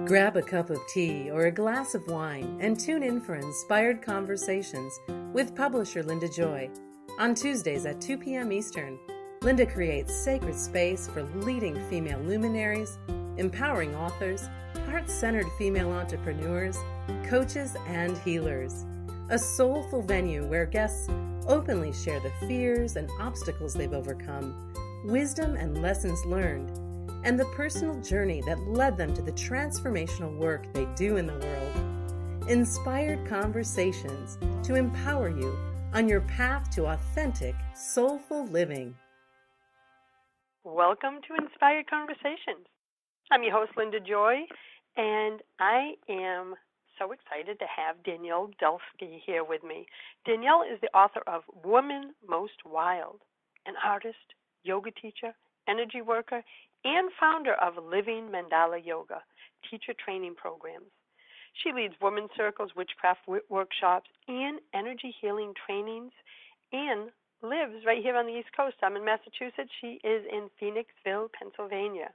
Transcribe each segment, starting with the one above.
Grab a cup of tea or a glass of wine and tune in for Inspired Conversations with publisher Linda Joy. On Tuesdays at 2 p.m. Eastern, Linda creates sacred space for leading female luminaries, empowering authors, heart-centered female entrepreneurs, coaches, and healers. A soulful venue where guests openly share the fears and obstacles they've overcome, wisdom and lessons learned, and the personal journey that led them to the transformational work they do in the world. Inspired Conversations to empower you on your path to authentic, soulful living. Welcome to Inspired Conversations. I'm your host, Linda Joy, and I am so excited to have Danielle Dulsky here with me. Danielle is the author of Woman Most Wild, an artist, yoga teacher, energy worker, and founder of Living Mandala Yoga, teacher training programs. She leads women's circles, witchcraft workshops, and energy healing trainings, and lives right here on the East Coast. I'm in Massachusetts. She is in Phoenixville, Pennsylvania.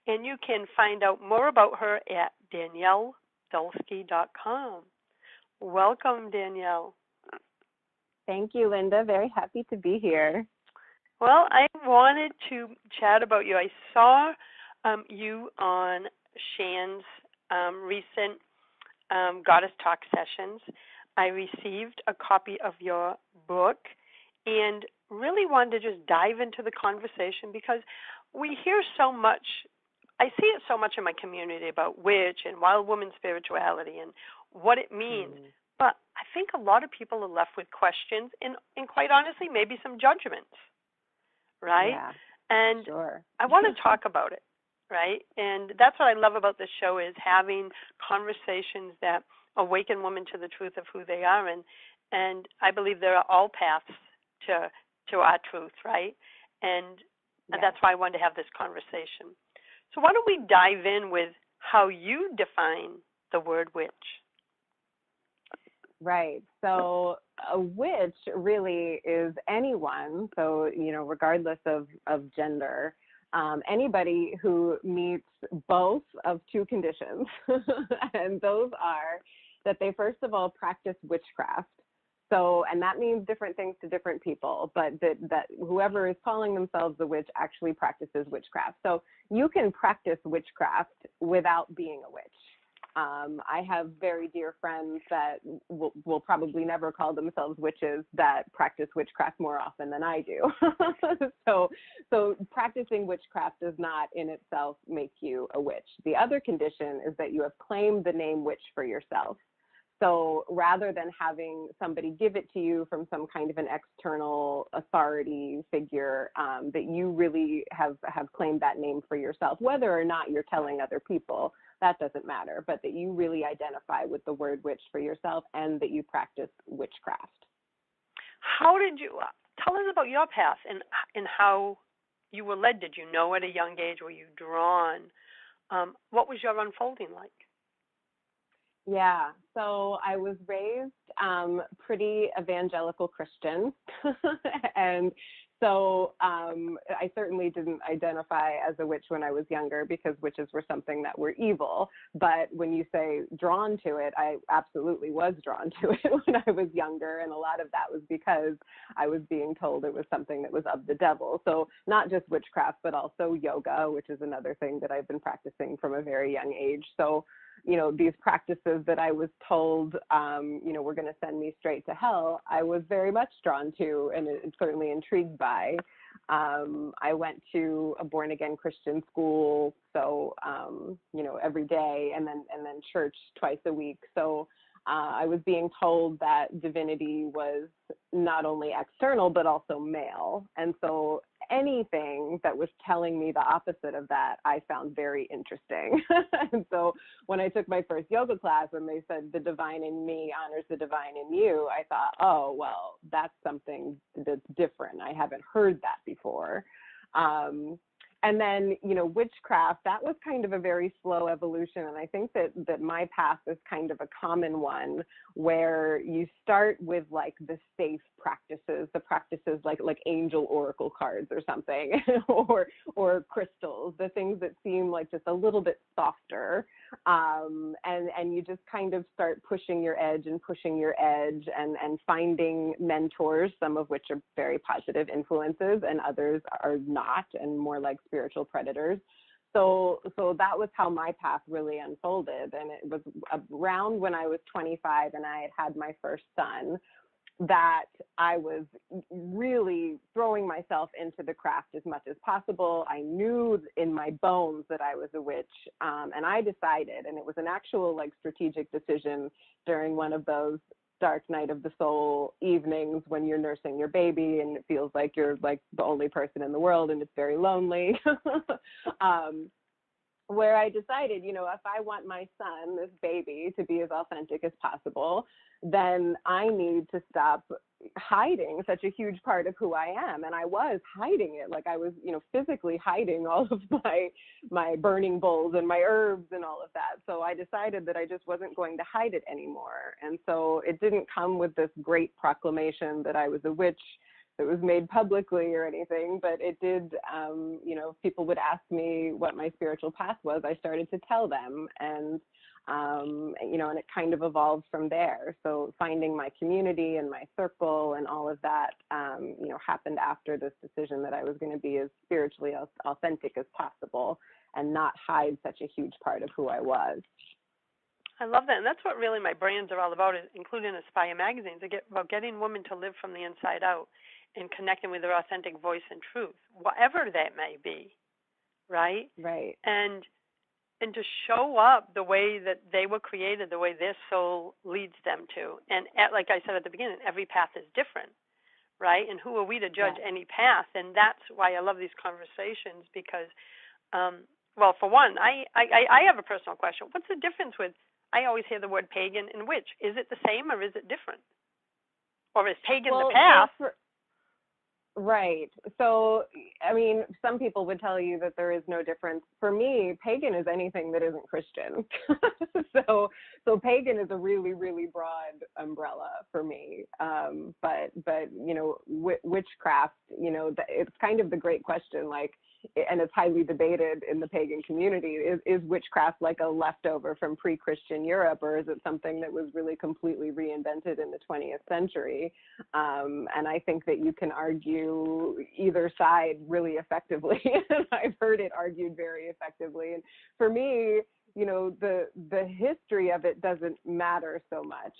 And you can find out more about her at DanielleDulsky.com. Welcome, Danielle. Thank you, Linda. Very happy to be here. Well, I wanted to chat about you. I saw you on Shan's recent Goddess Talk sessions. I received a copy of your book and really wanted to just dive into the conversation because we hear so much. I see it so much in my community about witch and wild woman spirituality and what it means. But I think a lot of people are left with questions and quite honestly, maybe some judgments. Right? Yeah, and sure. I want to talk about it, right? And that's what I love about this show is having conversations that awaken women to the truth of who they are. And I believe there are all paths to our truth, right? And that's why I wanted to have this conversation. So why don't we dive in with how you define the word witch? Right. So a witch really is anyone, so, regardless of gender, anybody who meets both of two conditions. And those are that they, first of all, practice witchcraft. So, and that means different things to different people, but that whoever is calling themselves a witch actually practices witchcraft. So you can practice witchcraft without being a witch. I have very dear friends that will probably never call themselves witches that practice witchcraft more often than I do. So practicing witchcraft does not in itself make you a witch. The other condition is that you have claimed the name witch for yourself. So rather than having somebody give it to you from some kind of an external authority figure, that you really have claimed that name for yourself, whether or not you're telling other people, that doesn't matter, but that you really identify with the word witch for yourself and that you practice witchcraft. How did you, tell us about your path and how you were led? Did you know at a young age? Were you drawn? What was your unfolding like? Yeah, so I was raised pretty evangelical Christian, and so I certainly didn't identify as a witch when I was younger because witches were something that were evil. But when you say drawn to it, I absolutely was drawn to it when I was younger, and a lot of that was because I was being told it was something that was of the devil. So not just witchcraft, but also yoga, which is another thing that I've been practicing from a very young age. So these practices that I was told, were going to send me straight to hell, I was very much drawn to and certainly intrigued by. I went to a born-again Christian school, so, every day, and then church twice a week. So I was being told that divinity was not only external, but also male. And so anything that was telling me the opposite of that, I found very interesting. And so when I took my first yoga class and they said the divine in me honors the divine in you, I thought, oh, well, that's something that's different. I haven't heard that before. And then, witchcraft, that was kind of a very slow evolution. And I think that my path is kind of a common one, where you start with like the safe practices, the practices like angel oracle cards or something, or crystals, the things that seem like just a little bit softer. And you just kind of start pushing your edge and finding mentors, some of which are very positive influences and others are not, and more like spiritual predators. So that was how my path really unfolded. And it was around when I was 25 and I had my first son that I was really throwing myself into the craft as much as possible. I knew in my bones that I was a witch, and I decided, and it was an actual like strategic decision during one of those dark night of the soul evenings when you're nursing your baby and it feels like you're like the only person in the world and it's very lonely. Where I decided, if I want my son, this baby, to be as authentic as possible, then I need to stop hiding such a huge part of who I am. And I was hiding it. Like I was, physically hiding all of my burning bowls and my herbs and all of that. So I decided that I just wasn't going to hide it anymore. And so it didn't come with this great proclamation that I was a witch that was made publicly or anything, but it did, people would ask me what my spiritual path was. I started to tell them, and it kind of evolved from there. So finding my community and my circle and all of that, happened after this decision that I was going to be as spiritually authentic as possible and not hide such a huge part of who I was. I love that, and that's what really my brands are all about, including Aspire magazines, about getting women to live from the inside out and connecting with their authentic voice and truth, whatever that may be, right? Right. And to show up the way that they were created, the way their soul leads them to. And like I said at the beginning, every path is different, right? And who are we to judge any path? And that's why I love these conversations because, for one, I have a personal question. What's the difference with, I always hear the word pagan and witch. Is it the same or is it different? Or is pagan the path? Right. So, some people would tell you that there is no difference. For me, pagan is anything that isn't Christian. So pagan is a really, really broad umbrella for me. But witchcraft, it's kind of the great question, like, and it's highly debated in the pagan community. Is witchcraft like a leftover from pre-Christian Europe, or is it something that was really completely reinvented in the 20th century? And I think that you can argue either side really effectively. I've heard it argued very effectively. And for me, the history of it doesn't matter so much.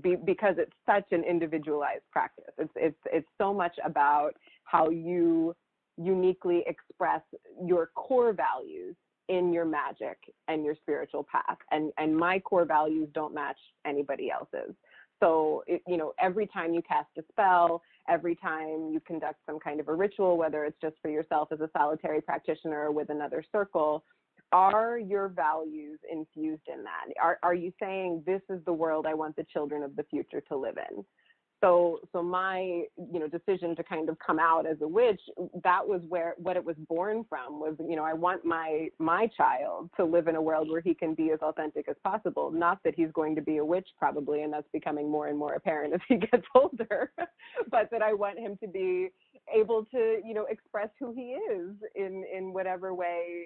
Because it's such an individualized practice. It's so much about how you uniquely express your core values in your magic and your spiritual path. And my core values don't match anybody else's. So, every time you cast a spell, every time you conduct some kind of a ritual, whether it's just for yourself as a solitary practitioner or with another circle, are your values infused in that? Are you saying this is the world I want the children of the future to live in? So my, decision to kind of come out as a witch, that was what it was born from was, I want my child to live in a world where he can be as authentic as possible. Not that he's going to be a witch probably, and that's becoming more and more apparent as he gets older, but that I want him to be able to, express who he is in whatever way,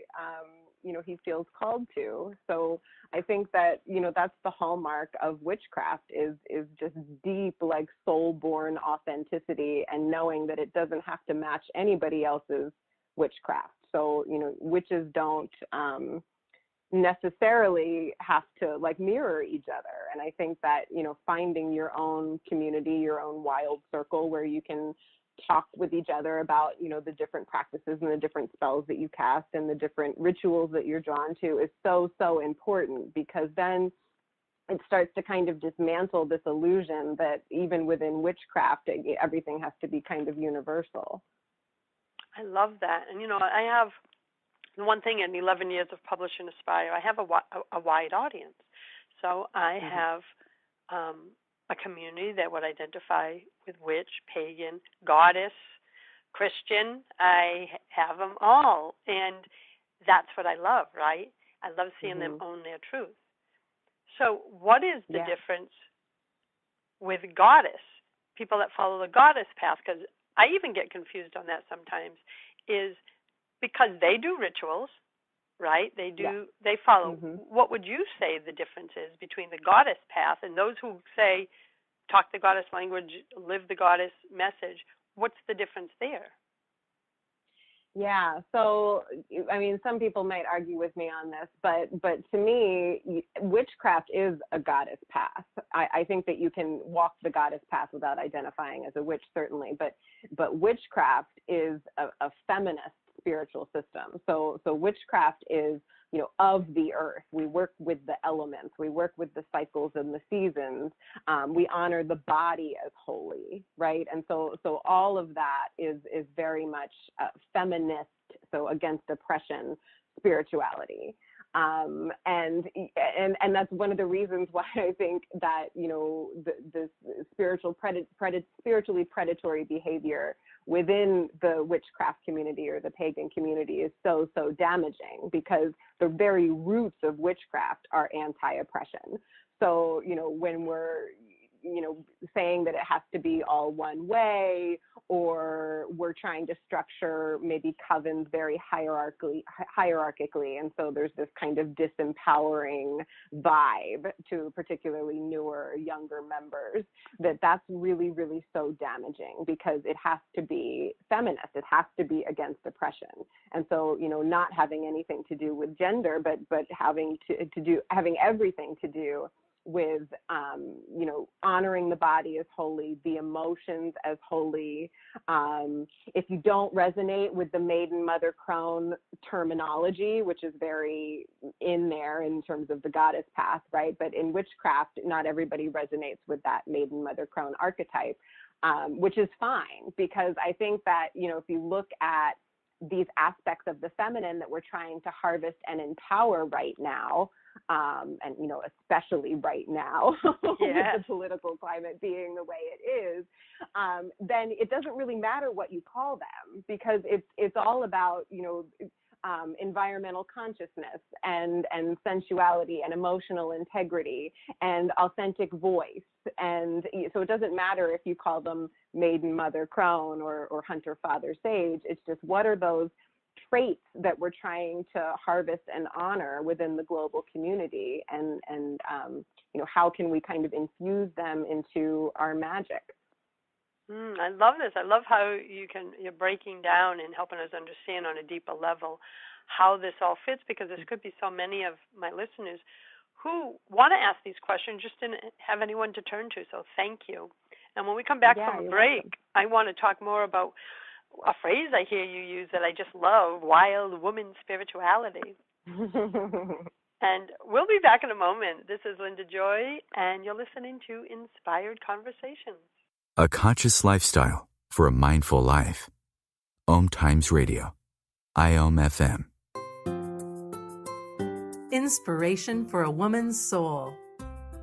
he feels called to. So I think that, that's the hallmark of witchcraft is just deep, like soul-born authenticity and knowing that it doesn't have to match anybody else's witchcraft. So, witches don't necessarily have to like mirror each other. And I think that, finding your own community, your own wild circle where you can talk with each other about, the different practices and the different spells that you cast and the different rituals that you're drawn to is so, so important, because then it starts to kind of dismantle this illusion that even within witchcraft, everything has to be kind of universal. I love that. And, I have one thing in 11 years of publishing Aspire, I have a wide audience. So I have a community that would identify with witch, pagan, goddess, Christian, I have them all. And that's what I love, right? I love seeing them own their truth. So what is the difference with goddess, people that follow the goddess path? Because I even get confused on that sometimes, is because they do rituals, right? They follow. What would you say the difference is between the goddess path and those who say, talk the goddess language, live the goddess message? What's the difference there? Yeah, so, I mean, some people might argue with me on this, but to me, witchcraft is a goddess path. I think that you can walk the goddess path without identifying as a witch, certainly, but witchcraft is a feminist spiritual system. So witchcraft is, of the earth. We work with the elements. We work with the cycles and the seasons. We honor the body as holy, right? And so all of that is very much feminist, so against oppression spirituality. And that's one of the reasons why I think that, this spiritually predatory behavior within the witchcraft community or the pagan community is so damaging, because the very roots of witchcraft are anti-oppression. So, when we're, saying that it has to be all one way, or we're trying to structure maybe covens very hierarchically, and so there's this kind of disempowering vibe to particularly newer, younger members, that's really, really so damaging, because it has to be feminist. It has to be against oppression. And so, not having anything to do with gender, but having having everything to do with, honoring the body as holy, the emotions as holy. If you don't resonate with the maiden, mother, crone terminology, which is very in there in terms of the goddess path, right? But in witchcraft, not everybody resonates with that maiden, mother, crone archetype, which is fine, because I think that, if you look at these aspects of the feminine that we're trying to harvest and empower right now, and, especially right now, with the political climate being the way it is, then it doesn't really matter what you call them, because it's all about, environmental consciousness and sensuality and emotional integrity and authentic voice. And so it doesn't matter if you call them maiden, mother, crone, or hunter, father, sage. It's just, what are those traits that we're trying to harvest and honor within the global community, and how can we kind of infuse them into our magic? I love this. I love how you're breaking down and helping us understand on a deeper level how this all fits, because there could be so many of my listeners who want to ask these questions, just didn't have anyone to turn to. So thank you. And when we come back from a break, I want to talk more about a phrase I hear you use that I just love: wild woman spirituality. And we'll be back in a moment. This is Linda Joy, and you're listening to Inspired Conversations. A conscious lifestyle for a mindful life. OMTimes Radio. IOM FM. Inspiration for a woman's soul.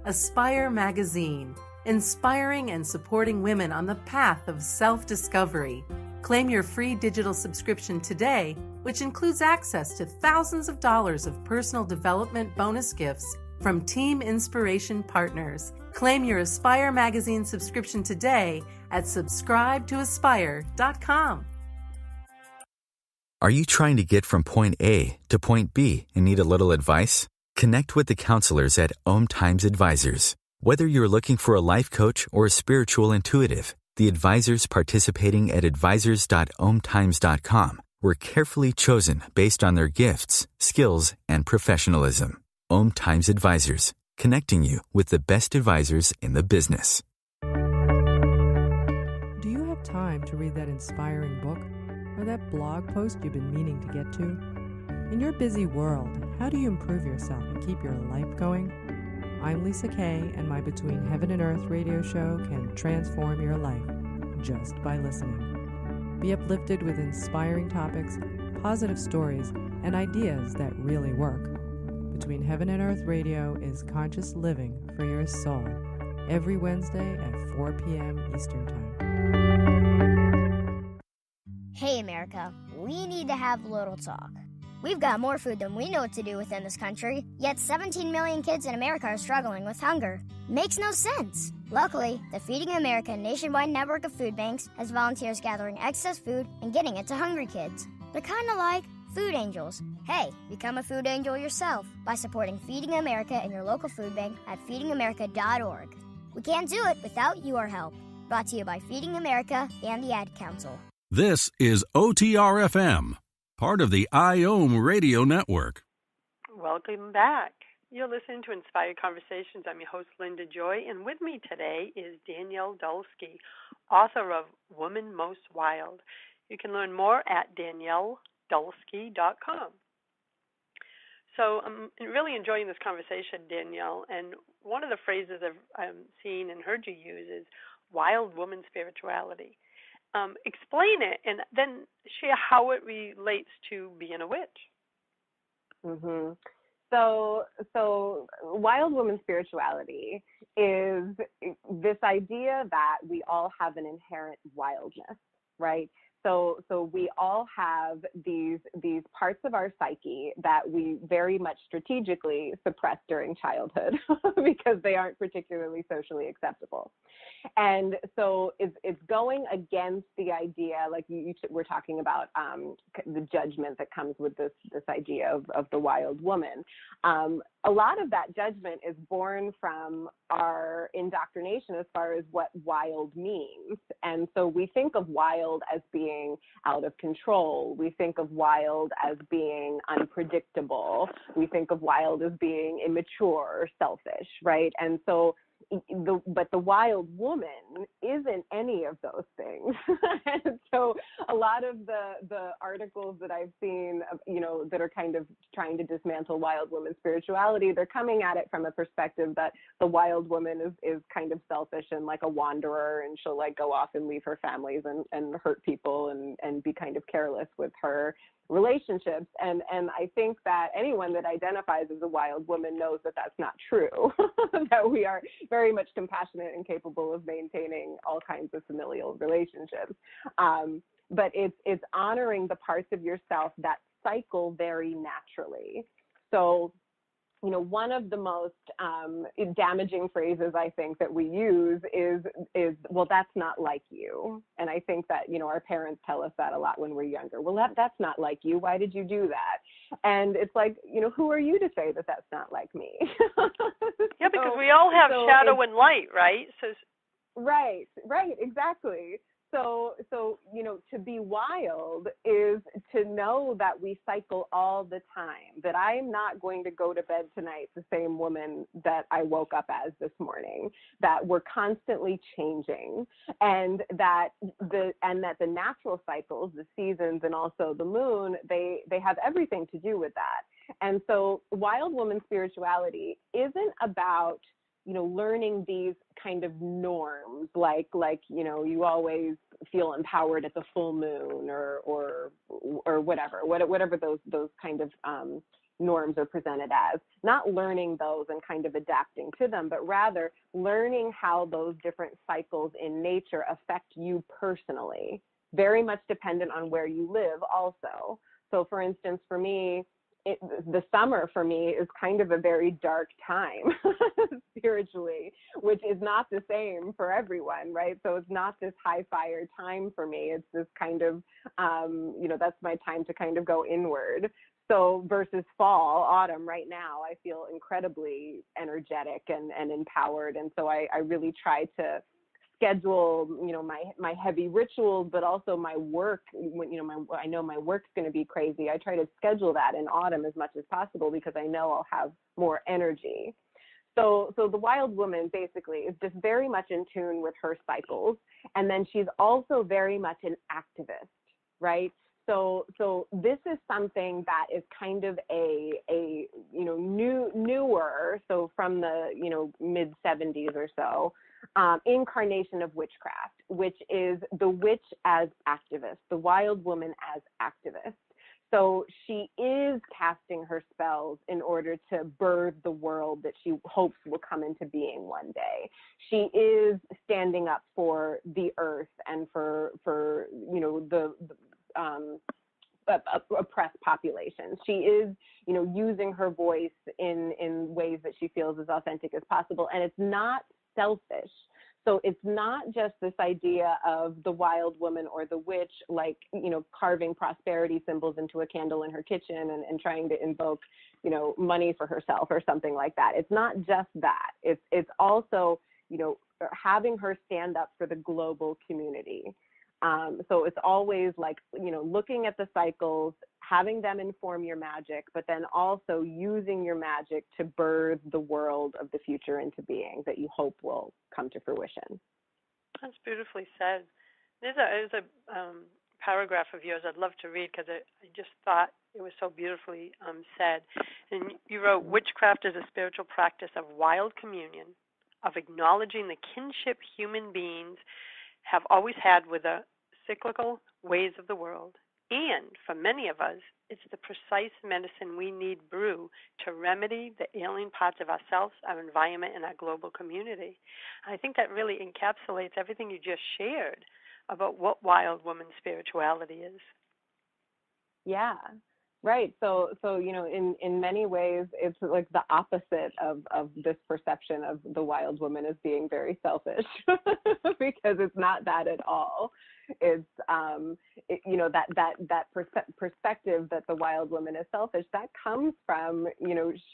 Aspire Magazine, inspiring and supporting women on the path of self-discovery. Claim your free digital subscription today, which includes access to thousands of dollars of personal development bonus gifts from Team Inspiration partners. Claim your Aspire Magazine subscription today at subscribetoaspire.com. Are you trying to get from point A to point B and need a little advice? Connect with the counselors at OMTimes Advisors. Whether you're looking for a life coach or a spiritual intuitive, the advisors participating at advisors.omtimes.com were carefully chosen based on their gifts, skills, and professionalism. OMTimes Advisors, connecting you with the best advisors in the business. Do you have time to read that inspiring book or that blog post you've been meaning to get to? In your busy world, how do you improve yourself and keep your life going? I'm Lisa Kay, and my Between Heaven and Earth radio show can transform your life just by listening. Be uplifted with inspiring topics, positive stories, and ideas that really work. Between Heaven and Earth Radio is conscious living for your soul, every Wednesday at 4 p.m. Eastern Time. we need to have a little talk. We've got more food than we know what to do with in this country, yet 17 million kids in America are struggling with hunger. Makes no sense. Luckily, the Feeding America nationwide network of food banks has volunteers gathering excess food and getting it to hungry kids. They're kind of like food angels. Hey, become a food angel yourself by supporting Feeding America in your local food bank at feedingamerica.org. We can't do it without your help. Brought to you by Feeding America and the Ad Council. This is OTR-FM, part of the IOM Radio Network. Welcome back. You're listening to Inspired Conversations. I'm your host, Linda Joy, and with me today is Danielle Dulsky, author of Woman Most Wild. You can learn more at danielledulsky.com. So I'm really enjoying this conversation, Danielle, and one of the phrases I've seen and heard you use is wild woman spirituality. Explain it and then share how it relates to being a witch. Mm-hmm. So wild woman spirituality is this idea that we all have an inherent wildness, right? So we all have these parts of our psyche that we very much strategically suppress during childhood because they aren't particularly socially acceptable. And so it's going against the idea, like you were talking about the judgment that comes with this idea of the wild woman. A lot of that judgment is born from our indoctrination as far as what wild means. And so we think of wild as being out of control. We think of wild as being unpredictable. We think of wild as being immature or selfish, right? And so but the wild woman isn't any of those things. And so a lot of the articles that I've seen, that are kind of trying to dismantle wild woman spirituality, they're coming at it from a perspective that the wild woman is kind of selfish and like a wanderer, and she'll like go off and leave her families and hurt people and be kind of careless with her relationships. And I think that anyone that identifies as a wild woman knows that that's not true, that we are very much compassionate and capable of maintaining all kinds of familial relationships. But it's honoring the parts of yourself that cycle very naturally. So, one of the most damaging phrases I think that we use is, well, that's not like you. And I think that, our parents tell us that a lot when we're younger. Well, that's not like you. Why did you do that? And it's like, who are you to say that that's not like me? Yeah, because we all have shadow and light, right? Right, exactly. So, to be wild is to know that we cycle all the time, that I'm not going to go to bed tonight the same woman that I woke up as this morning, that we're constantly changing, and that the natural cycles, the seasons, and also the moon, they have everything to do with that. And so wild woman spirituality isn't about learning these kind of norms, like you always feel empowered at the full moon or whatever those kind of norms are presented as. Not learning those and kind of adapting to them, but rather learning how those different cycles in nature affect you personally, very much dependent on where you live also. So for instance, for me, the summer for me is kind of a very dark time spiritually, which is not the same for everyone, right? So it's not this high fire time for me. It's this kind of, that's my time to kind of go inward. So versus fall, autumn, right now, I feel incredibly energetic and empowered. And so I really try to schedule, my heavy rituals, but also my work. I know my work's going to be crazy. I try to schedule that in autumn as much as possible because I know I'll have more energy. So the wild woman basically is just very much in tune with her cycles. And then she's also very much an activist, right? So this is something that is kind of a newer, so from the, mid 70s or so, incarnation of witchcraft, which is the witch as activist, the wild woman as activist. So she is casting her spells in order to birth the world that she hopes will come into being one day. She is standing up for the earth and for oppressed populations. She is, using her voice in ways that she feels as authentic as possible. And it's not selfish. So it's not just this idea of the wild woman or the witch, like, carving prosperity symbols into a candle in her kitchen and trying to invoke, money for herself or something like that. It's not just that. It's also, having her stand up for the global community. So it's always like, looking at the cycles, having them inform your magic, but then also using your magic to birth the world of the future into being that you hope will come to fruition. That's beautifully said. There's a paragraph of yours I'd love to read because I just thought it was so beautifully said. And you wrote, "Witchcraft is a spiritual practice of wild communion, of acknowledging the kinship human beings have always had with the cyclical ways of the world. And for many of us, it's the precise medicine we need brew to remedy the ailing parts of ourselves, our environment, and our global community." I think that really encapsulates everything you just shared about what wild woman spirituality is. Yeah, right. So in many ways, it's like the opposite of this perception of the wild woman as being very selfish, because it's not that at all. It's that perspective that the wild woman is selfish, that comes from,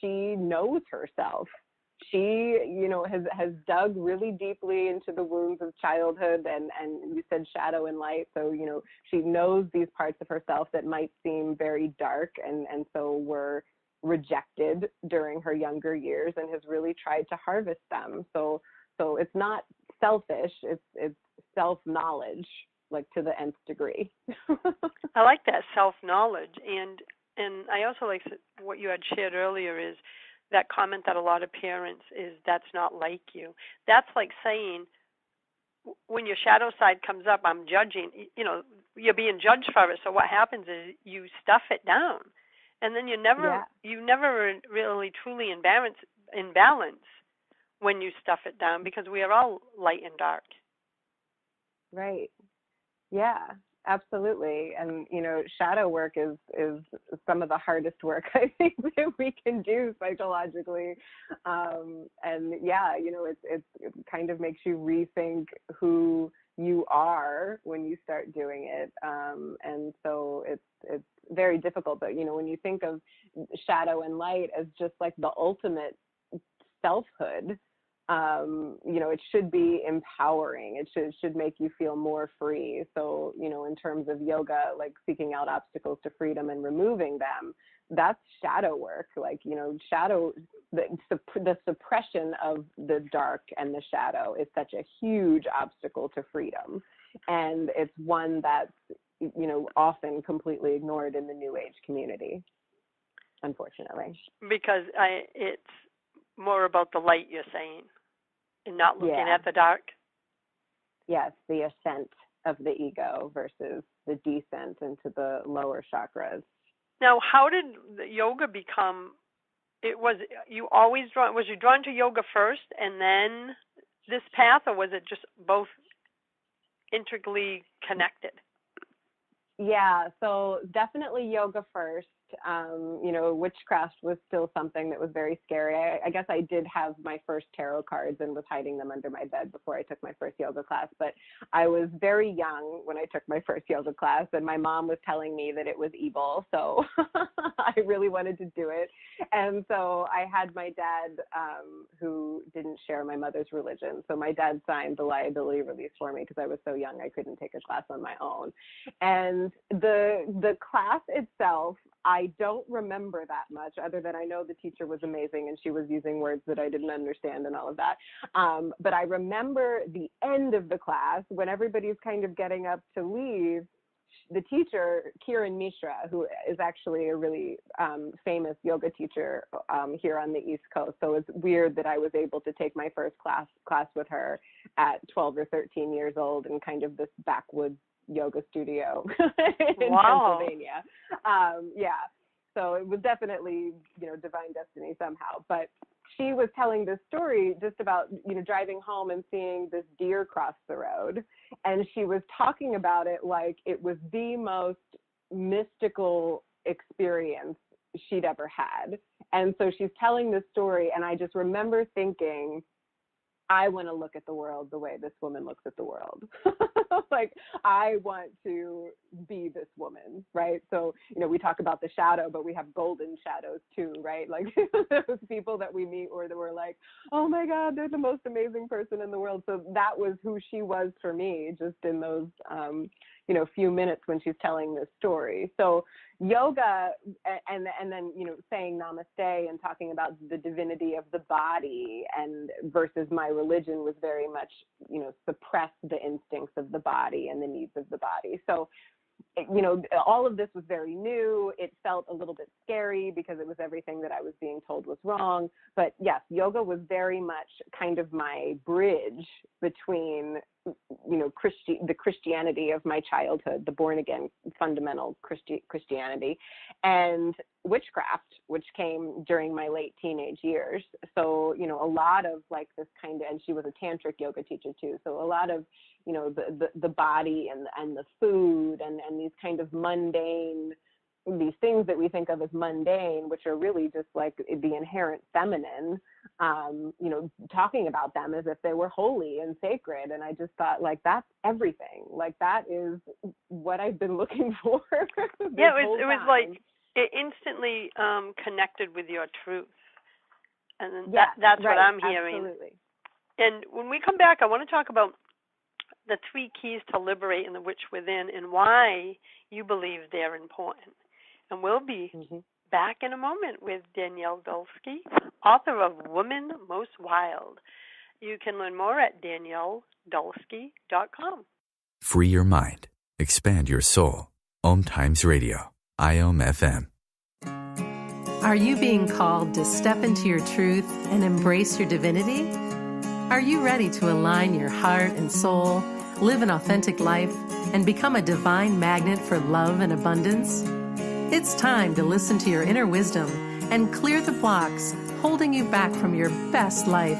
she knows herself. She, has dug really deeply into the wounds of childhood, and you said shadow and light. So, she knows these parts of herself that might seem very dark and so were rejected during her younger years, and has really tried to harvest them. So it's not selfish, it's self-knowledge, like to the nth degree. I like that self-knowledge. And I also like what you had shared earlier is that comment that a lot of parents is, "That's not like you." That's like saying, when your shadow side comes up, I'm judging, you're being judged for it. So what happens is you stuff it down. And then you never really truly in balance when you stuff it down, because we are all light and dark. Right. Yeah, absolutely. And, shadow work is some of the hardest work I think that we can do psychologically. And yeah, it kind of makes you rethink who you are when you start doing it. And so it's very difficult. But, when you think of shadow and light as just like the ultimate selfhood, it should be empowering. It should make you feel more free. So, in terms of yoga, like seeking out obstacles to freedom and removing them, that's shadow work. Like, shadow, the suppression of the dark and the shadow is such a huge obstacle to freedom. And it's one that's, often completely ignored in the New Age community, unfortunately. Because it's more about the light, you're saying, and not looking at the dark. Yes, the ascent of the ego versus the descent into the lower chakras. Now, how did the yoga become? Was you drawn to yoga first and then this path, or was it just both integrally connected? Yeah, so definitely yoga first. Witchcraft was still something that was very scary. I guess I did have my first tarot cards and was hiding them under my bed before I took my first yoga class. But I was very young when I took my first yoga class, and my mom was telling me that it was evil. So I really wanted to do it. And so I had my dad, who didn't share my mother's religion. So my dad signed the liability release for me because I was so young I couldn't take a class on my own. And the class itself, I don't remember that much, other than I know the teacher was amazing and she was using words that I didn't understand and all of that. But I remember the end of the class when everybody's kind of getting up to leave. The teacher, Kiran Mishra, who is actually a really famous yoga teacher here on the East Coast. So it's weird that I was able to take my first class with her at 12 or 13 years old in kind of this backwoods yoga studio in Pennsylvania. So it was definitely, divine destiny somehow. But she was telling this story just about, driving home and seeing this deer cross the road. And she was talking about it like it was the most mystical experience she'd ever had. And so she's telling this story, and I just remember thinking, I want to look at the world the way this woman looks at the world. Like, I want to be this woman, right? So, we talk about the shadow, but we have golden shadows too, right? Like those people that we meet where we're like, oh my God, they're the most amazing person in the world. So that was who she was for me, just in those, few minutes when she's telling this story. So yoga, and then, saying namaste and talking about the divinity of the body, and versus my religion was very much, suppress the instincts of the body and the needs of the body. So, all of this was very new. It felt a little bit scary because it was everything that I was being told was wrong. But yes, yoga was very much kind of my bridge between, the Christianity of my childhood, the born again fundamental Christianity, and witchcraft, which came during my late teenage years. So, a lot of like this kind of, and she was a tantric yoga teacher too. So a lot of, the body and the food and these kind of mundane, these things that we think of as mundane, which are really just like the inherent feminine, talking about them as if they were holy and sacred. And I just thought, like, that's everything. Like, that is what I've been looking for. Yeah, it was like it instantly connected with your truth. And that's right, what I'm hearing. Absolutely. And when we come back, I want to talk about the 3 keys to liberating the witch within and why you believe they're important. And we'll be back in a moment with Danielle Dulsky, author of Woman Most Wild. You can learn more at danielledulsky.com. Free your mind. Expand your soul. OMTimes Radio. IOM FM. Are you being called to step into your truth and embrace your divinity? Are you ready to align your heart and soul, live an authentic life, and become a divine magnet for love and abundance? It's time to listen to your inner wisdom and clear the blocks holding you back from your best life.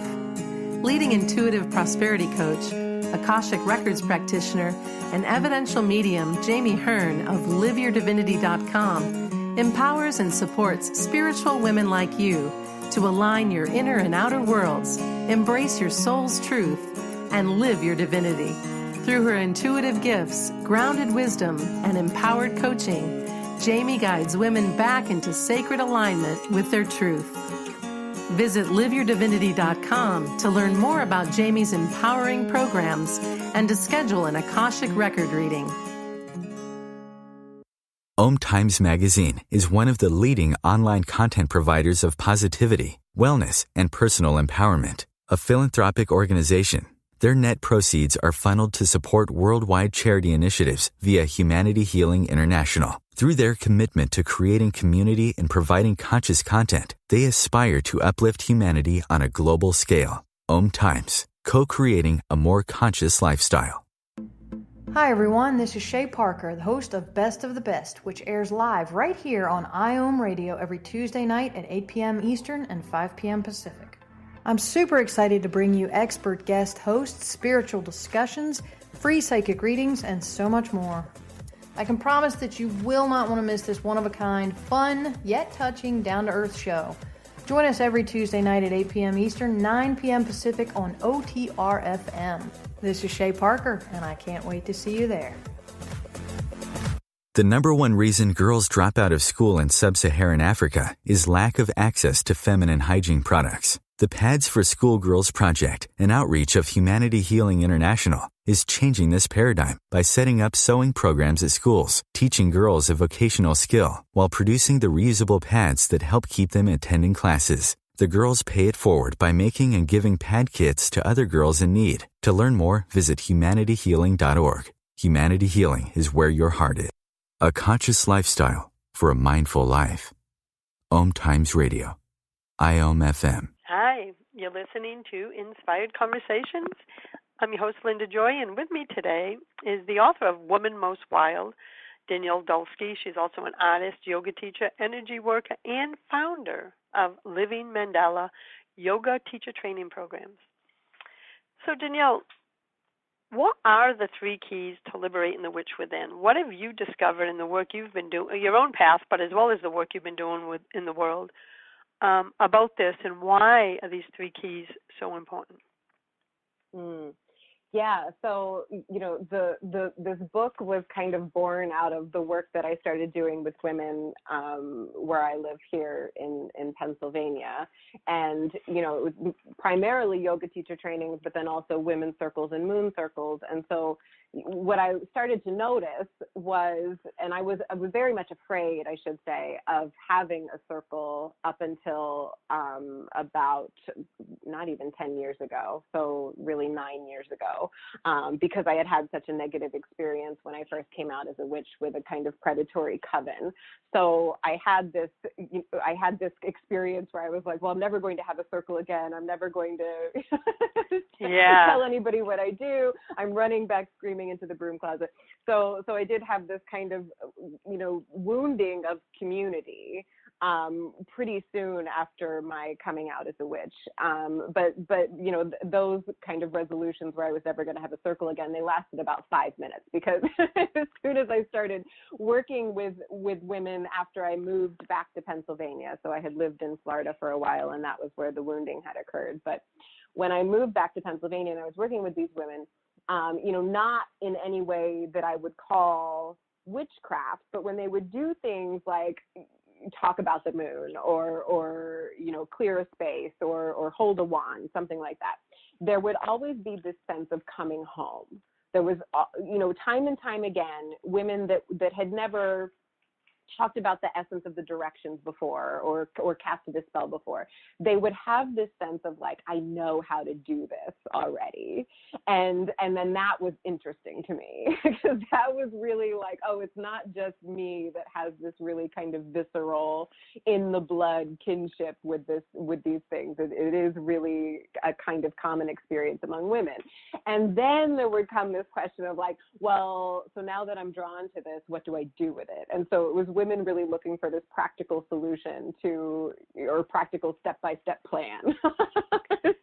Leading intuitive prosperity coach, Akashic Records practitioner, and evidential medium Jamie Hearn of liveyourdivinity.com empowers and supports spiritual women like you to align your inner and outer worlds, embrace your soul's truth, and live your divinity. Through her intuitive gifts, grounded wisdom, and empowered coaching, Jamie guides women back into sacred alignment with their truth. Visit liveyourdivinity.com to learn more about Jamie's empowering programs and to schedule an Akashic record reading. OMTimes Magazine is one of the leading online content providers of positivity, wellness, and personal empowerment. A philanthropic organization, their net proceeds are funneled to support worldwide charity initiatives via Humanity Healing International. Through their commitment to creating community and providing conscious content, they aspire to uplift humanity on a global scale. OMTimes, co-creating a more conscious lifestyle. Hi everyone, this is Shay Parker, the host of Best of the Best, which airs live right here on IOM Radio every Tuesday night at 8 p.m. Eastern and 5 p.m. Pacific. I'm super excited to bring you expert guest hosts, spiritual discussions, free psychic readings, and so much more. I can promise that you will not want to miss this one-of-a-kind, fun, yet touching, down-to-earth show. Join us every Tuesday night at 8 p.m. Eastern, 9 p.m. Pacific on OTR-FM. This is Shay Parker, and I can't wait to see you there. The number one reason girls drop out of school in sub-Saharan Africa is lack of access to feminine hygiene products. The Pads for Schoolgirls Project, an outreach of Humanity Healing International, is changing this paradigm by setting up sewing programs at schools, teaching girls a vocational skill, while producing the reusable pads that help keep them attending classes. The girls pay it forward by making and giving pad kits to other girls in need. To learn more, visit humanityhealing.org. Humanity Healing is where your heart is. A conscious lifestyle for a mindful life. OMTimes Radio. IOM FM. Hi, you're listening to Inspired Conversations. I'm your host, Linda Joy, and with me today is the author of Woman Most Wild, Danielle Dulsky. She's also an artist, yoga teacher, energy worker, and founder of Living Mandala Yoga teacher training programs. So, Danielle, What are the 3 keys to liberating the witch within? What have you discovered in the work you've been doing, your own path, but as well as the work you've been doing in the world about this, and why are these 3 keys so important? Yeah, so this book was kind of born out of the work that I started doing with women where I live here in Pennsylvania, and it was primarily yoga teacher trainings, but then also women's circles and moon circles. And so what I started to notice was, and I was very much afraid, I should say, of having a circle up until about not even 10 years ago, so really 9 years ago, because I had such a negative experience when I first came out as a witch with a kind of predatory coven. So I had this experience where I was like, well, I'm never going to have a circle again. I'm never going to tell anybody what I do. I'm running back screaming into the broom closet. So I did have this kind of, wounding of community pretty soon after my coming out as a witch. But those kind of resolutions where I was never going to have a circle again, they lasted about 5 minutes, because as soon as I started working with women after I moved back to Pennsylvania, so I had lived in Florida for a while, and that was where the wounding had occurred. But when I moved back to Pennsylvania and I was working with these women, not in any way that I would call witchcraft, but when they would do things like talk about the moon or clear a space or hold a wand, something like that, there would always be this sense of coming home. There was, time and time again, women that had never talked about the essence of the directions before or casted a spell before, they would have this sense of like, I know how to do this already. And then that was interesting to me, because that was really like, oh, it's not just me that has this really kind of visceral, in the blood kinship with these things. It is really a kind of common experience among women. And then there would come this question of like, well, so now that I'm drawn to this, what do I do with it? And so it was women really looking for this practical solution or practical step-by-step plan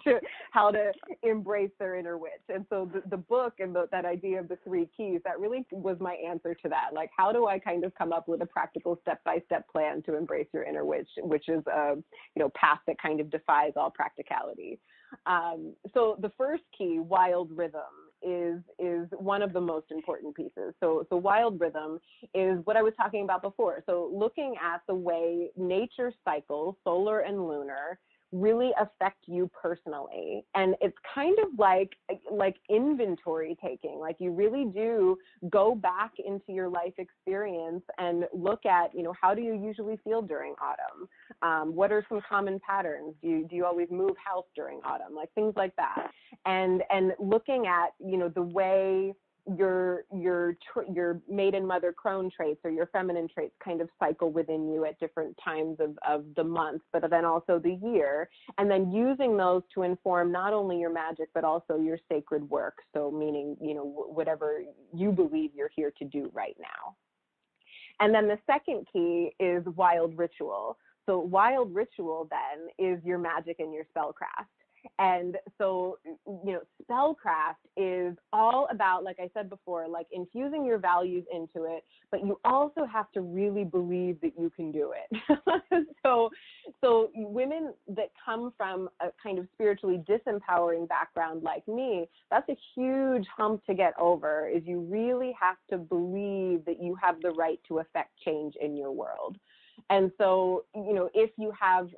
to how to embrace their inner witch. And so the book and that idea of the 3 keys, that really was my answer to that. Like, how do I kind of come up with a practical step-by-step plan to embrace your inner witch, which is a path that kind of defies all practicality. So the first key, wild rhythm, is one of the most important pieces. So wild rhythm is what I was talking about before. So looking at the way nature cycles, solar and lunar, really affect you personally. And it's kind of like inventory taking. Like, you really do go back into your life experience and look at, how do you usually feel during autumn? What are some common patterns? Do you always move house during autumn? Like, things like that. And looking at, the way your maiden mother crone traits or your feminine traits kind of cycle within you at different times of the month, but then also the year, and then using those to inform not only your magic, but also your sacred work. So meaning, whatever you believe you're here to do right now. And then the second key is wild ritual. So wild ritual then is your magic and your spellcraft. And so, spellcraft is all about, like I said before, like infusing your values into it, but you also have to really believe that you can do it. So women that come from a kind of spiritually disempowering background like me, that's a huge hump to get over, is you really have to believe that you have the right to affect change in your world. And so, if you have,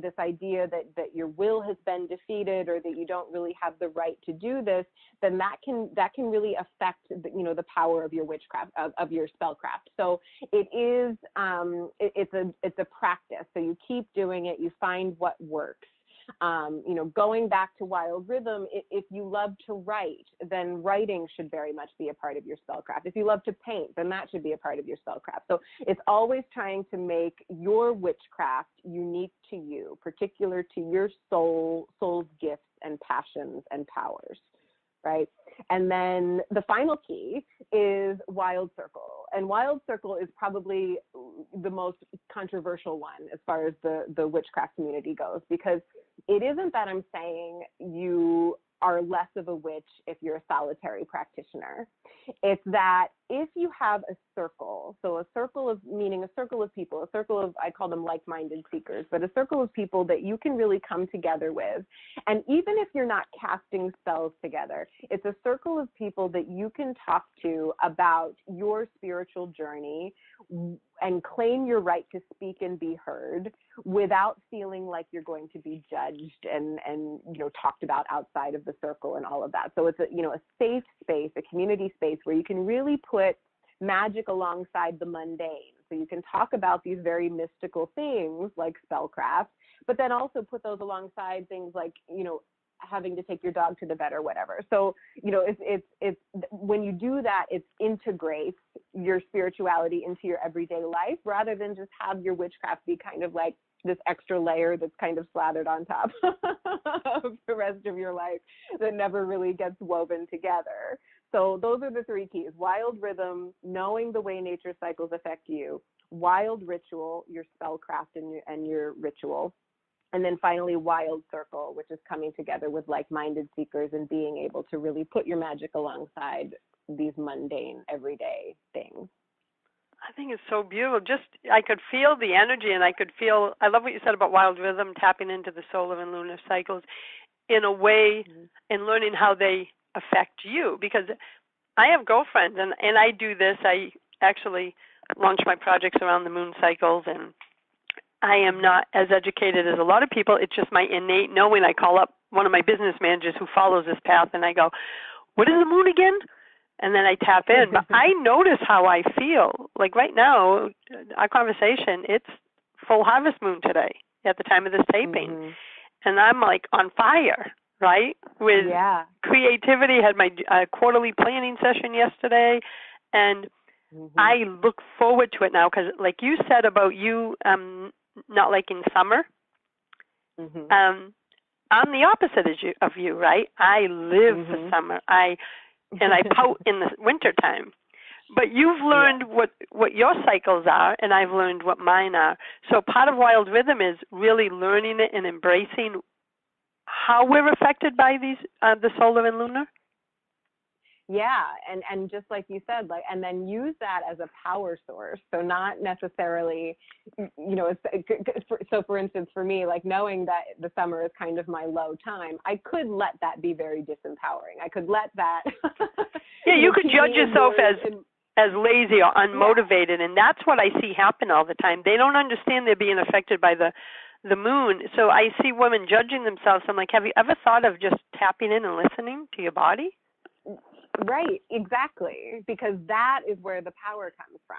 this idea that your will has been defeated or that you don't really have the right to do this, then that can really affect, the power of your witchcraft, of your spellcraft. So it is, it's a practice. So you keep doing it, you find what works. Going back to wild rhythm, if you love to write, then writing should very much be a part of your spellcraft. If you love to paint, then that should be a part of your spellcraft. So it's always trying to make your witchcraft unique to you, particular to your soul's gifts and passions and powers, right? And then the final key is wild circle. And wild circle is probably the most controversial one as far as the witchcraft community goes, because it isn't that I'm saying you are less of a witch if you're a solitary practitioner. It's that if you have a circle, so a circle of, meaning a circle of people, a circle of, I call them like-minded seekers, but a circle of people that you can really come together with. And even if you're not casting spells together, it's a circle of people that you can talk to about your spiritual journey and claim your right to speak and be heard without feeling like you're going to be judged and talked about outside of the circle and all of that. So it's a safe space, a community space where you can really put magic alongside the mundane. So you can talk about these very mystical things like spellcraft, but then also put those alongside things like, having to take your dog to the vet or whatever. So, it's when you do that, it integrates your spirituality into your everyday life rather than just have your witchcraft be kind of like this extra layer that's kind of slathered on top of the rest of your life that never really gets woven together. So those are the three keys: wild rhythm, knowing the way nature cycles affect you; wild ritual, your spellcraft and your ritual; and then finally, wild circle, which is coming together with like-minded seekers and being able to really put your magic alongside these mundane, everyday things. I think it's so beautiful. I could feel the energy, and I love what you said about wild rhythm, tapping into the solar and lunar cycles in a way, and learning how they affect you. Because I have girlfriends, and I do this. I actually launch my projects around the moon cycles, and I am not as educated as a lot of people. It's just my innate knowing. I call up one of my business managers who follows this path, and I go, "What is the moon again?" And then I tap in. But I notice how I feel. Like right now, our conversation, it's full harvest moon today at the time of this taping. Mm-hmm. And I'm like on fire, right? With creativity. Had my quarterly planning session yesterday. And I look forward to it now because like you said about you not liking summer, I'm the opposite of you, right? I live for summer. And I pout in the wintertime. But you've learned what your cycles are, and I've learned what mine are. So part of wild rhythm is really learning it and embracing how we're affected by these the solar and lunar. Yeah, and just like you said, and then use that as a power source. So not necessarily, so for instance, for me, like knowing that the summer is kind of my low time, I could let that be very disempowering. I could let that. You could judge yourself as lazy or unmotivated, and that's what I see happen all the time. They don't understand they're being affected by the moon. So I see women judging themselves. I'm like, have you ever thought of just tapping in and listening to your body? Right, exactly, because that is where the power comes from.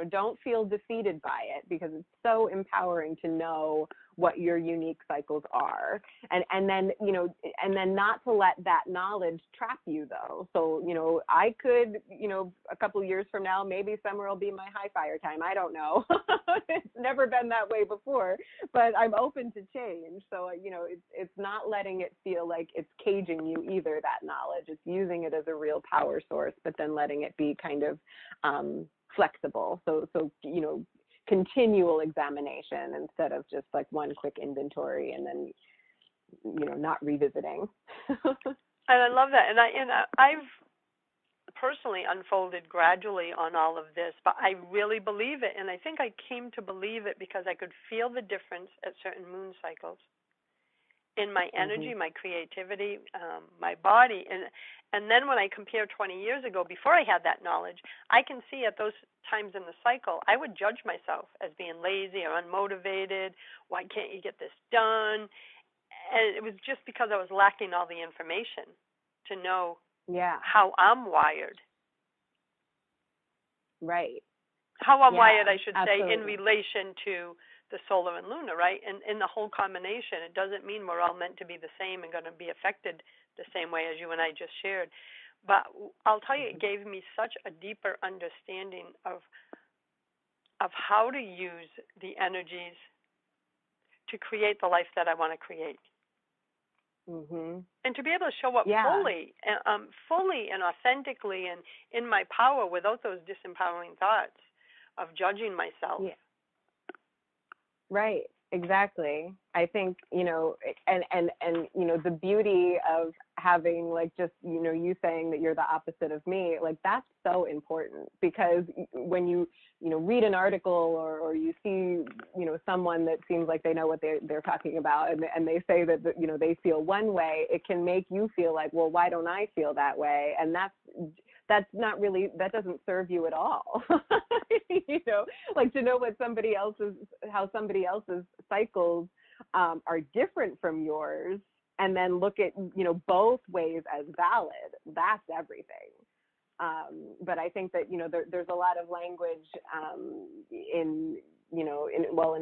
Don't feel defeated by it because it's so empowering to know what your unique cycles are. And then not to let that knowledge trap you though. So, I could, a couple of years from now, maybe summer will be my high fire time. I don't know. It's never been that way before, but I'm open to change. So, it's not letting it feel like it's caging you either, that knowledge. It's using it as a real power source, but then letting it be kind of flexible. So continual examination instead of just like one quick inventory and then, not revisiting. And I love that. And I've personally unfolded gradually on all of this, but I really believe it. And I think I came to believe it because I could feel the difference at certain moon cycles in my energy, my creativity, my body. And then when I compare 20 years ago, before I had that knowledge, I can see at those times in the cycle, I would judge myself as being lazy or unmotivated. Why can't you get this done? And it was just because I was lacking all the information to know how I'm wired. Right. How I'm wired, I should absolutely. say, in relation to the solar and lunar, right? And in the whole combination, it doesn't mean we're all meant to be the same and going to be affected the same way as you and I just shared. But I'll tell you, it gave me such a deeper understanding of how to use the energies to create the life that I want to create. And to be able to show up fully and authentically and in my power without those disempowering thoughts of judging myself. Right. Exactly. I think, and the beauty of having like just, you saying that you're the opposite of me, like that's so important, because when you read an article or you see, someone that seems like they know what they're talking about, and they say that, they feel one way, it can make you feel like, well, why don't I feel that way? And that's not really, that doesn't serve you at all. Like to know how somebody else's cycles are different from yours, and then look at, both ways as valid. That's everything. But I think that, there's a lot of language in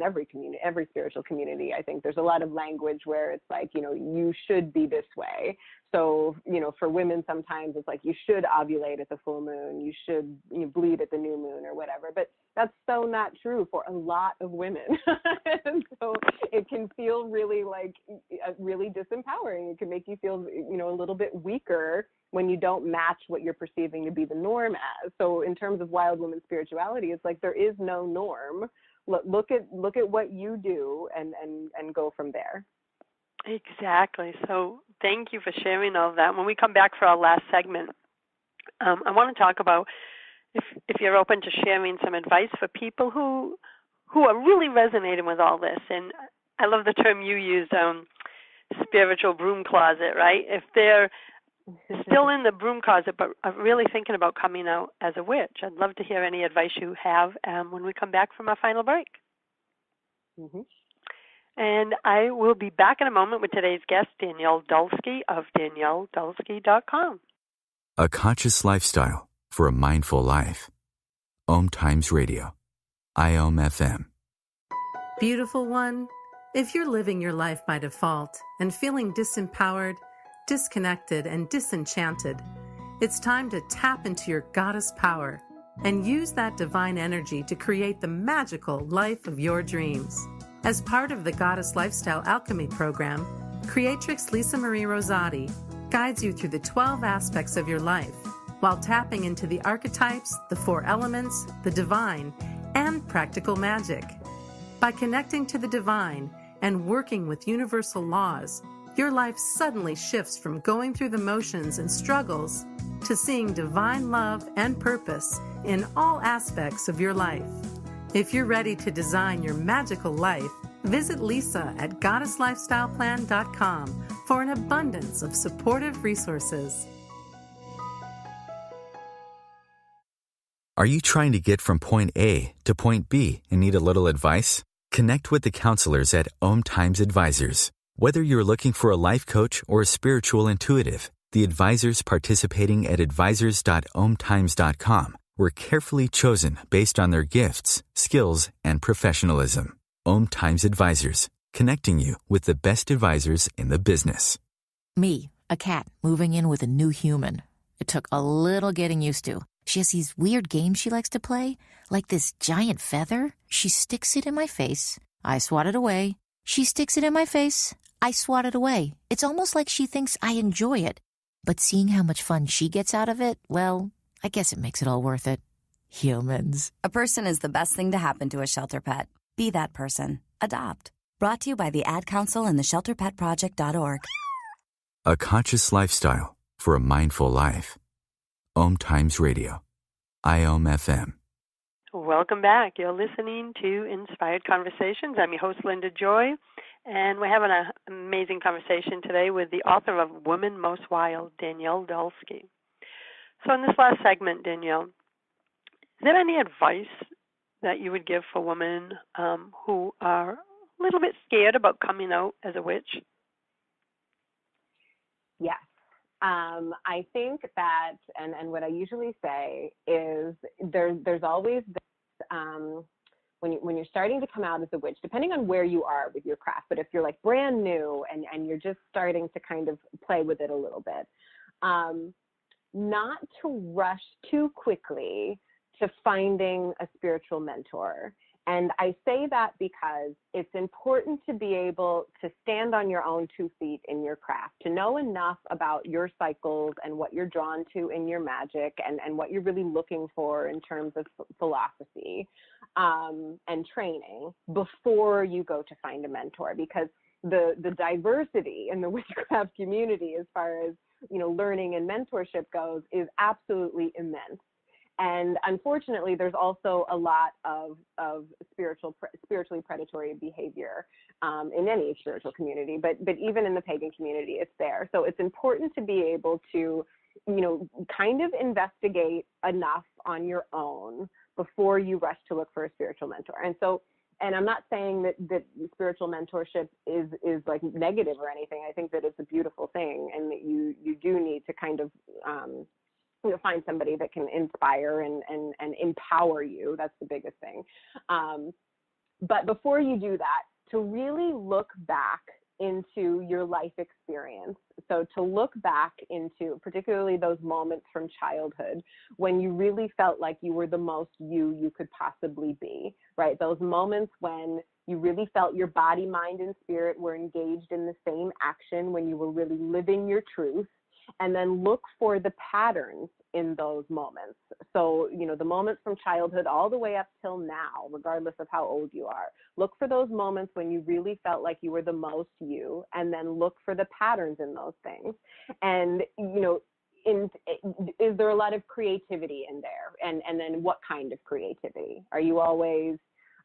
every community, every spiritual community. I think there's a lot of language where it's like, you should be this way. So, for women, sometimes it's like you should ovulate at the full moon, you should bleed at the new moon or whatever. But that's so not true for a lot of women. And so it can feel really really disempowering. It can make you feel, a little bit weaker when you don't match what you're perceiving to be the norm as. So in terms of wild woman spirituality, it's like there is no norm. Look at what you do and go from there. Exactly. So thank you for sharing all of that. When we come back for our last segment, I want to talk about if you're open to sharing some advice for people who are really resonating with all this. And I love the term you used, spiritual broom closet, right? If they're still in the broom closet but are really thinking about coming out as a witch, I'd love to hear any advice you have when we come back from our final break. Mm-hmm. And I will be back in a moment with today's guest, Danielle Dulsky of DanielleDulsky.com. A conscious lifestyle for a mindful life. OMTimes Radio. IOM FM. Beautiful one, if you're living your life by default and feeling disempowered, disconnected, and disenchanted, it's time to tap into your goddess power and use that divine energy to create the magical life of your dreams. As part of the Goddess Lifestyle Alchemy program, Creatrix Lisa Marie Rosati guides you through the 12 aspects of your life while tapping into the archetypes, the 4 elements, the divine, and practical magic. By connecting to the divine and working with universal laws, your life suddenly shifts from going through the motions and struggles to seeing divine love and purpose in all aspects of your life. If you're ready to design your magical life, visit Lisa at goddesslifestyleplan.com for an abundance of supportive resources. Are you trying to get from point A to point B and need a little advice? Connect with the counselors at OMTimes Advisors. Whether you're looking for a life coach or a spiritual intuitive, the advisors participating at advisors.omtimes.com were carefully chosen based on their gifts, skills, and professionalism. OMTimes Advisors, connecting you with the best advisors in the business. Me, a cat, moving in with a new human. It took a little getting used to. She has these weird games she likes to play, like this giant feather. She sticks it in my face. I swat it away. She sticks it in my face. I swat it away. It's almost like she thinks I enjoy it. But seeing how much fun she gets out of it, well, I guess it makes it all worth it. Humans. A person is the best thing to happen to a shelter pet. Be that person. Adopt. Brought to you by the Ad Council and the ShelterPetProject.org. A conscious lifestyle for a mindful life. OMTimes Radio. IOM FM. Welcome back. You're listening to Inspired Conversations. I'm your host, Linda Joy, and we're having an amazing conversation today with the author of Woman Most Wild, Danielle Dulsky. So in this last segment, Danielle, is there any advice that you would give for women who are a little bit scared about coming out as a witch? Yes. I think that, and what I usually say is there's always this, when you're starting to come out as a witch, depending on where you are with your craft, but if you're like brand new and you're just starting to kind of play with it a little bit, not to rush too quickly to finding a spiritual mentor. And I say that because it's important to be able to stand on your own 2 feet in your craft, to know enough about your cycles and what you're drawn to in your magic and what you're really looking for in terms of philosophy, and training before you go to find a mentor, because the diversity in the witchcraft community as far as, learning and mentorship goes is absolutely immense. And unfortunately, there's also a lot of spiritually predatory behavior in any spiritual community, but even in the pagan community, it's there. So it's important to be able to, kind of investigate enough on your own before you rush to look for a spiritual mentor. And I'm not saying that spiritual mentorship is like negative or anything. I think that it's a beautiful thing, and that you do need to kind of find somebody that can inspire and empower you. That's the biggest thing. But before you do that, to really look back into your life experience. So to look back into particularly those moments from childhood when you really felt like you were the most you could possibly be, right? Those moments when you really felt your body, mind, and spirit were engaged in the same action, when you were really living your truth. And then look for the patterns in those moments. So, the moments from childhood all the way up till now, regardless of how old you are, look for those moments when you really felt like you were the most you, and then look for the patterns in those things. And, is there a lot of creativity in there? And then what kind of creativity? Are you always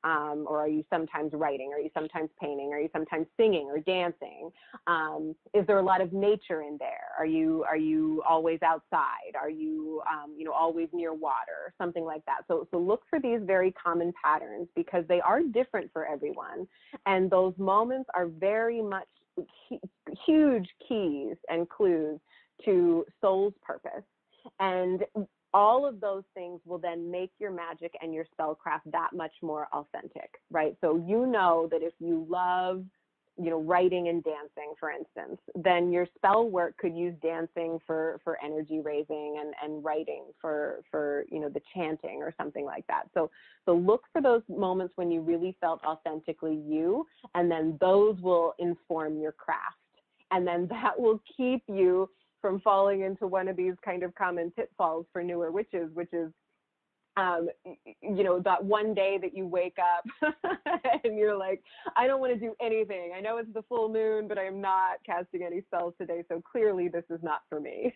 or are you sometimes writing? Are you sometimes painting? Are you sometimes singing or dancing? Is there a lot of nature in there? Are you always outside? Are you always near water? Something like that. So look for these very common patterns, because they are different for everyone, and those moments are very much huge keys and clues to soul's purpose. And all of those things will then make your magic and your spellcraft that much more authentic, right? So that if you love, writing and dancing, for instance, then your spell work could use dancing for energy raising and writing for the chanting or something like that. So look for those moments when you really felt authentically you, and then those will inform your craft. And then that will keep you from falling into one of these kind of common pitfalls for newer witches, which is, that one day that you wake up and you're like, I don't want to do anything. I know it's the full moon, but I'm not casting any spells today, so clearly this is not for me.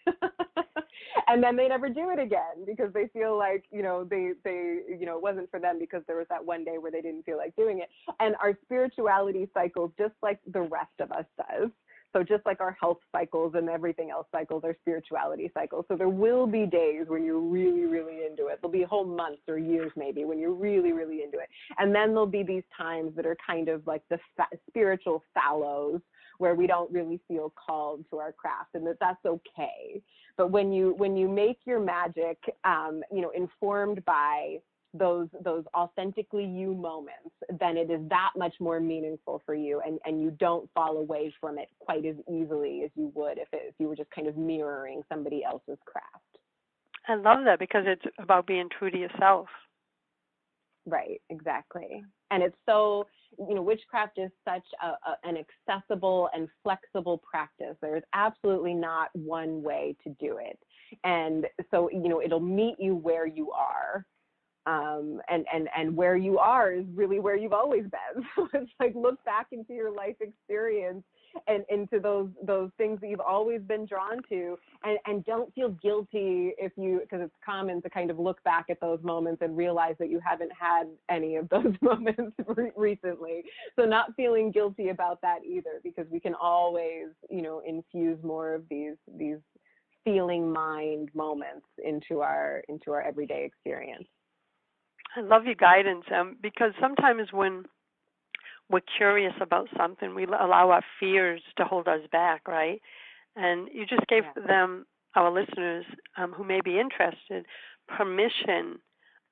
And then they never do it again because they feel like, it wasn't for them because there was that one day where they didn't feel like doing it. And our spirituality cycles, just like the rest of us does. So just like our health cycles and everything else cycles, our spirituality cycles. So there will be days when you're really, really into it. There'll be whole months or years maybe when you're really, really into it. And then there'll be these times that are kind of like the spiritual fallows, where we don't really feel called to our craft, and that's okay. But when you make your magic, informed by those authentically you moments, then it is that much more meaningful for you, and you don't fall away from it quite as easily as you would if you were just kind of mirroring somebody else's craft. I love that, because it's about being true to yourself. Right, exactly. And it's so, witchcraft is such an accessible and flexible practice. There's absolutely not one way to do it. And so, it'll meet you where you are. And where you are is really where you've always been. So it's like, look back into your life experience and into those things that you've always been drawn to, and don't feel guilty because it's common to kind of look back at those moments and realize that you haven't had any of those moments recently. So not feeling guilty about that either, because we can always, infuse more of these feeling mind moments into our everyday experience. I love your guidance, because sometimes when we're curious about something, we allow our fears to hold us back, right? And you just gave them, our listeners who may be interested, permission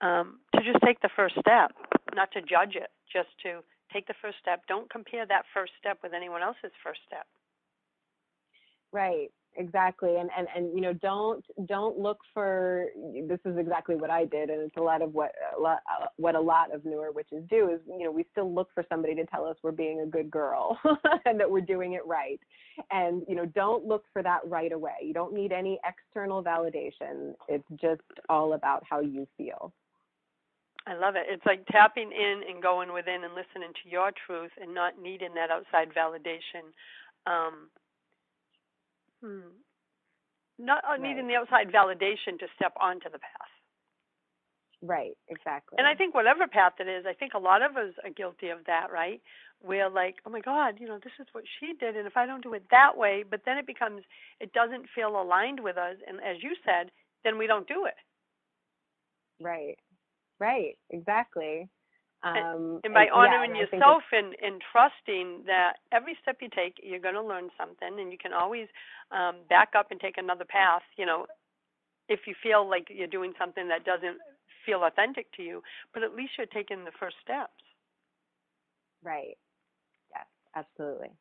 to just take the first step, not to judge it, just to take the first step. Don't compare that first step with anyone else's first step. Right. Exactly. And don't look for, this is exactly what I did. And it's a lot of what a lot of newer witches do is, we still look for somebody to tell us we're being a good girl and that we're doing it right. And, don't look for that right away. You don't need any external validation. It's just all about how you feel. I love it. It's like tapping in and going within and listening to your truth and not needing that outside validation. Not needing the outside validation to step onto the path. Right, exactly. And I think whatever path it is, I think a lot of us are guilty of that, right? We're like, oh my God, this is what she did, and if I don't do it that way, but then it doesn't feel aligned with us, and as you said, then we don't do it. Right, exactly. And by honoring yourself and trusting that every step you take, you're going to learn something, and you can always back up and take another path, if you feel like you're doing something that doesn't feel authentic to you, but at least you're taking the first steps. Right. Yes, absolutely.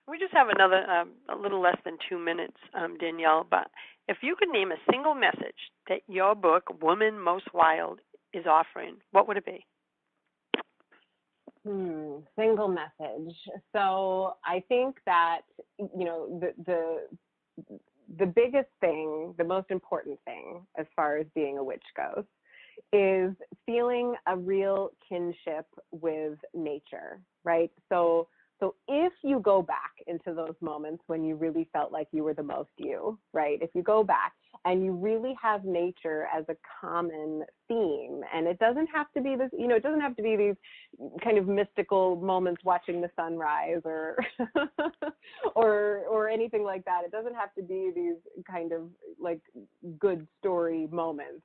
We just have another, a little less than 2 minutes, Danielle, but if you could name a single message that your book, Woman Most Wild, is offering, what would it be? Single message. So I think that, the biggest thing, the most important thing as far as being a witch goes, is feeling a real kinship with nature, right? So if you go back into those moments when you really felt like you were the most you, right? If you go back and you really have nature as a common theme, and it doesn't have to be this, it doesn't have to be these kind of mystical moments watching the sunrise or or anything like that. It doesn't have to be these kind of like good story moments.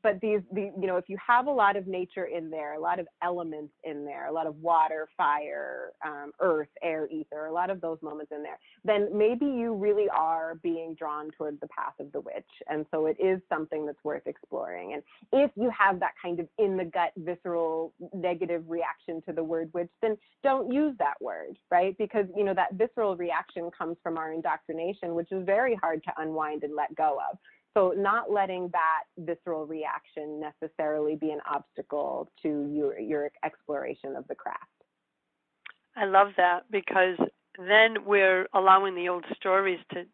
But if you have a lot of nature in there, a lot of elements in there, a lot of water, fire, earth, air, ether, a lot of those moments in there, then maybe you really are being drawn towards the path of the witch. And so it is something that's worth exploring. And if you have that kind of in the gut, visceral, negative reaction to the word witch, then don't use that word, right? Because, that visceral reaction comes from our indoctrination, which is very hard to unwind and let go of. So not letting that visceral reaction necessarily be an obstacle to your exploration of the craft. I love that, because then we're allowing the old stories to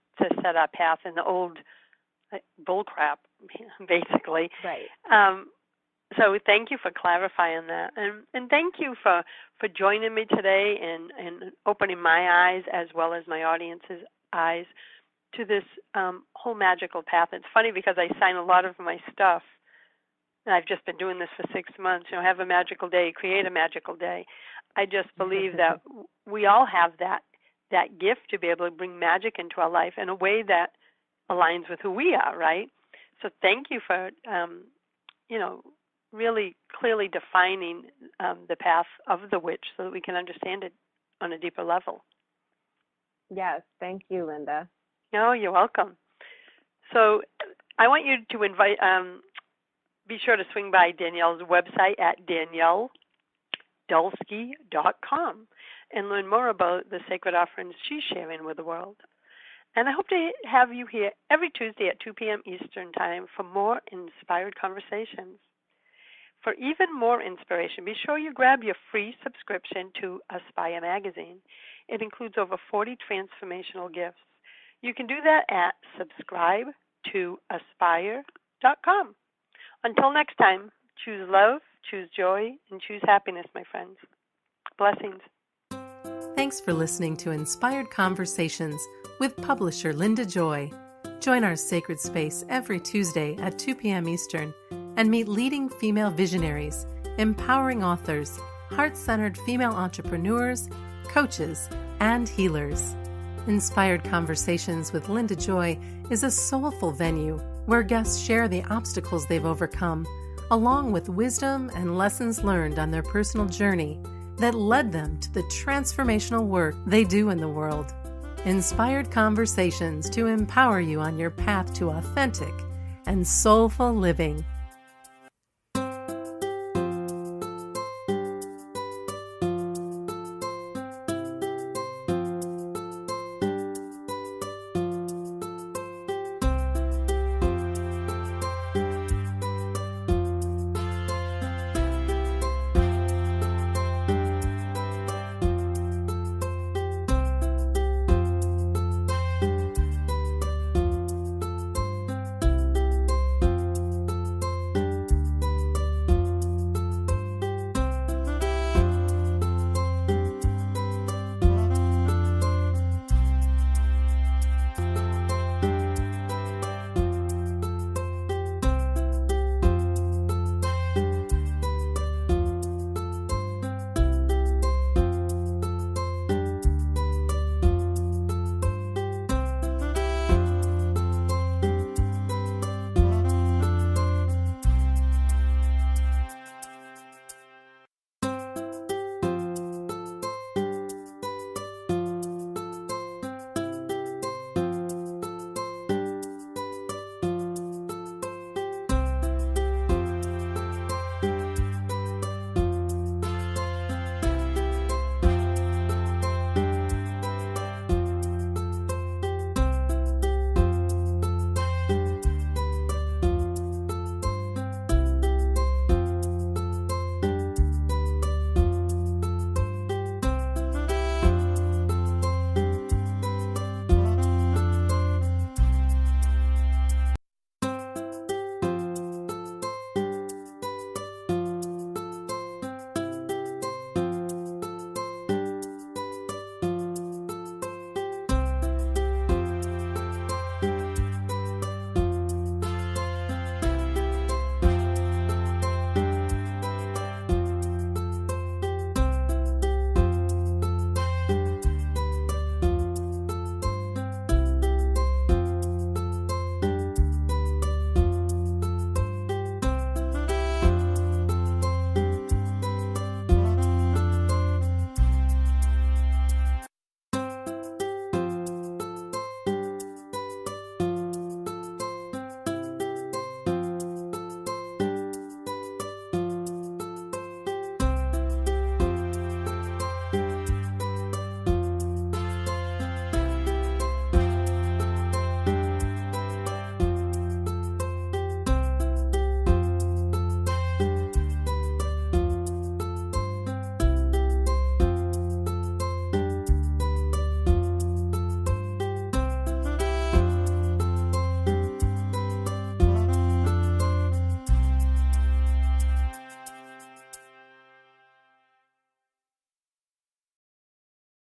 set our path and the old bull crap, basically. Right. So thank you for clarifying that. And thank you for joining me today and opening my eyes as well as my audience's eyes to this whole magical path. It's funny because I sign a lot of my stuff, and I've just been doing this for 6 months. Have a magical day, create a magical day. I just believe that we all have that gift to be able to bring magic into our life in a way that aligns with who we are, right? So thank you for, really clearly defining the path of the witch so that we can understand it on a deeper level. Yes, thank you, Linda. No, you're welcome. So I want you to invite, be sure to swing by Danielle's website at DanielleDulsky.com and learn more about the sacred offerings she's sharing with the world. And I hope to have you here every Tuesday at 2 p.m. Eastern Time for more inspired conversations. For even more inspiration, be sure you grab your free subscription to Aspire magazine. It includes over 40 transformational gifts. You can do that at subscribe-to-aspire.com. Until next time, choose love, choose joy, and choose happiness, my friends. Blessings. Thanks for listening to Inspired Conversations with publisher Linda Joy. Join our sacred space every Tuesday at 2 p.m. Eastern and meet leading female visionaries, empowering authors, heart-centered female entrepreneurs, coaches, and healers. Inspired Conversations with Linda Joy is a soulful venue where guests share the obstacles they've overcome, along with wisdom and lessons learned on their personal journey that led them to the transformational work they do in the world. Inspired Conversations to empower you on your path to authentic and soulful living.